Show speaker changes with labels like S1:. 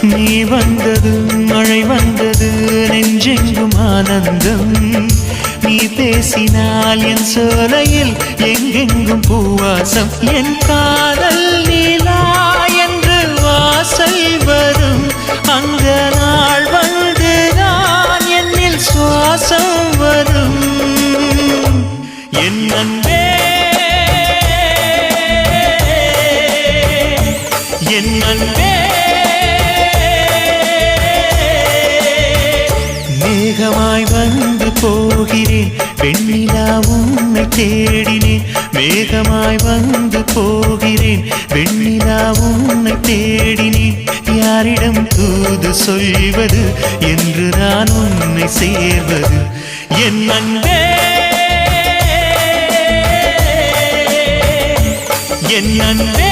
S1: நீ வந்தது மழை வந்தது நெஞ்செங்கும் ஆனந்தம் நீ பேசினால் என் சோலையில் எங்கெங்கும் பூவாசம் என் காதல் நீலா என்று வாசல் வரும் அந்த நாள் வந்து நான் என்னில் சுவாசம் வரும் என் அன்பே என் அன்பே மேகமாய் வந்து போகிறேன் வெண்ணிலா உன்னை தேடினேன் மேகமாய் வந்து போகிறேன் வெண்ணிலா உன்னை தேடினேன் யாரிடம் தூது சொல்வது என்று நான் உன்னை சேர்வது என் அன்பே என் அன்பே